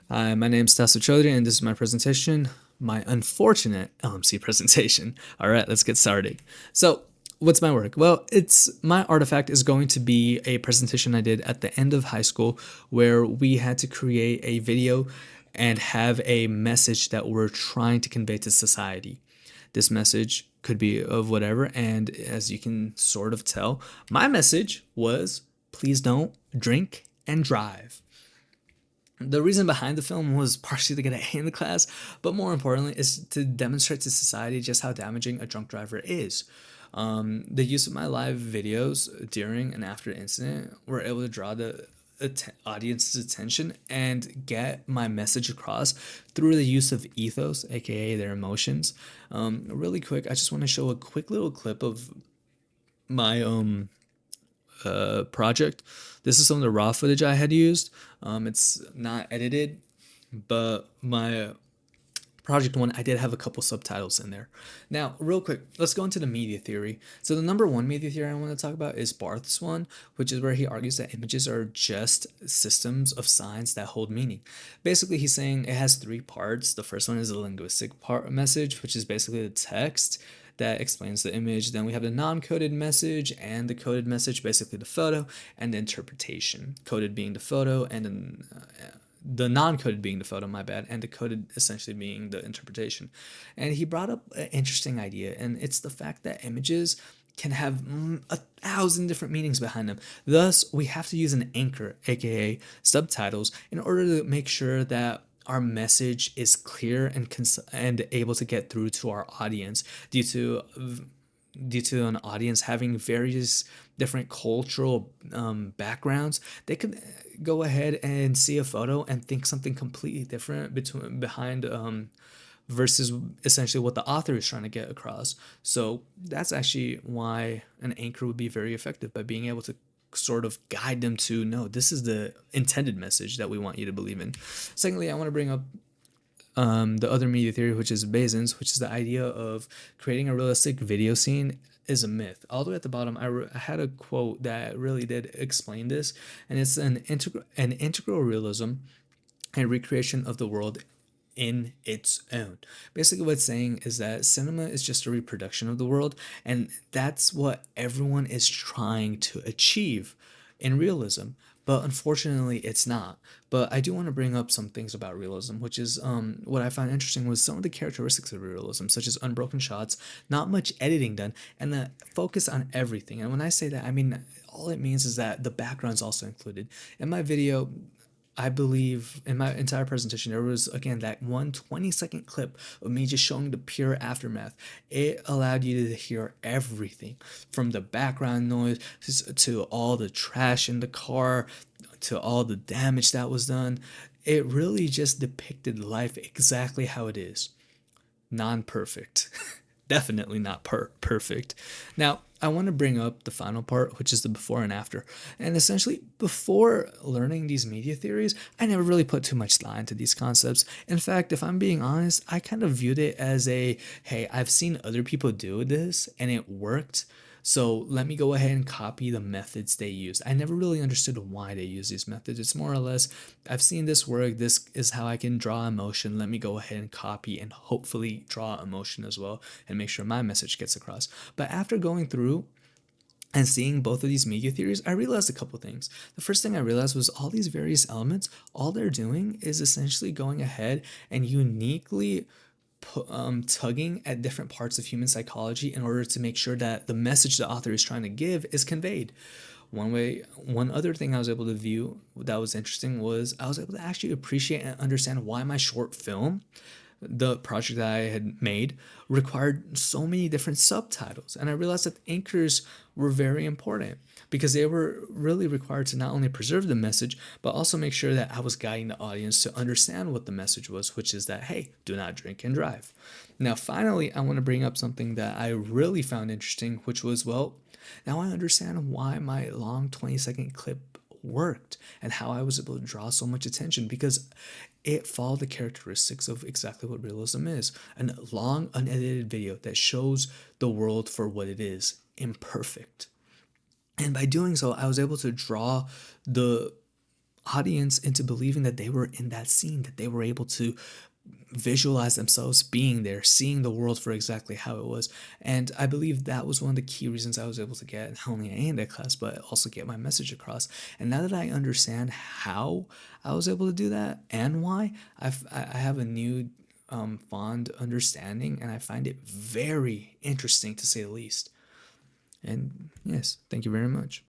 Hi, my name's Tasso Chaudhry, and this is my presentation, my unfortunate LMC presentation. All right, let's get started. So, what's my work? Well, it's my artifact is going to be a presentation I did at the end of high school where we had to create a video and have a message that we're trying to convey to society. This message could be of whatever, and as you can sort of tell, my message was please don't drink and drive. The reason behind the film was partially to get an A in the class, but more importantly, is to demonstrate to society just how damaging a drunk driver is. The use of my live videos during and after the incident were able to draw the audience's attention and get my message across through the use of ethos, aka their emotions. Really quick, I just want to show a quick little clip of my project. This is some of the raw footage I had used. It's not edited, but my project one, I did have a couple subtitles in there. Now, real quick, let's go into the media theory. So the number one media theory I want to talk about is Barth's one, which is where he argues that images are just systems of signs that hold meaning. Basically, he's saying it has three parts. The first one is the linguistic part message, which is basically the text that explains the image. Then we have the non-coded message and the coded message, basically the photo, and the interpretation. Coded being the photo, and then the non-coded being the photo, my bad, and the coded essentially being the interpretation. And he brought up an interesting idea, and it's the fact that images can have 1,000 different meanings behind them. Thus, we have to use an anchor, aka subtitles, in order to make sure that our message is clear and able to get through to our audience due to an audience having various different cultural backgrounds. They could go ahead and see a photo and think something completely different behind versus essentially what the author is trying to get across. So that's actually why an anchor would be very effective, by being able to sort of guide them to, no, this is the intended message that we want you to believe in. Secondly, I want to bring up the other media theory, which is Bazin's, which is the idea of creating a realistic video scene is a myth. All the way at the bottom, I had a quote that really did explain this, and it's an integral realism and recreation of the world in its own. Basically, what it's saying is that cinema is just a reproduction of the world, and that's what everyone is trying to achieve in realism. But unfortunately, it's not. But I do want to bring up some things about realism, which is what I found interesting was some of the characteristics of realism, such as unbroken shots, not much editing done, and the focus on everything. And when I say that, I mean all it means is that the background's also included. In my video, I believe in my entire presentation, there was again that 1 20-second clip of me just showing the pure aftermath. It allowed you to hear everything from the background noise to all the trash in the car to all the damage that was done. It really just depicted life exactly how it is, non perfect. Definitely not perfect. Now, I want to bring up the final part, which is the before and after. And essentially, before learning these media theories, I never really put too much thought into these concepts. In fact, if I'm being honest, I kind of viewed it as a, hey, I've seen other people do this and it worked. So let me go ahead and copy the methods they use. I never really understood why they use these methods. It's more or less, I've seen this work. This is how I can draw emotion. Let me go ahead and copy and hopefully draw emotion as well and make sure my message gets across. But after going through and seeing both of these media theories, I realized a couple things. The first thing I realized was all these various elements, all they're doing is essentially going ahead and uniquely tugging at different parts of human psychology in order to make sure that the message the author is trying to give is conveyed. One other thing I was able to view that was interesting was I was able to actually appreciate and understand why my short film, the project that I had made, required so many different subtitles. And I realized that anchors were very important because they were really required to not only preserve the message, but also make sure that I was guiding the audience to understand what the message was, which is that, hey, do not drink and drive. Now, finally, I want to bring up something that I really found interesting, which was, well, now I understand why my long 20-second clip worked and how I was able to draw so much attention, because it followed the characteristics of exactly what realism is: a long, unedited video that shows the world for what it is, imperfect. And by doing so, I was able to draw the audience into believing that they were in that scene, that they were able to visualize themselves being there, seeing the world for exactly how it was. And I believe that was one of the key reasons I was able to get not only an A in that class, but also get my message across. And now that I understand how I was able to do that and why, I have a new fond understanding, and I find it very interesting to say the least. And yes, thank you very much.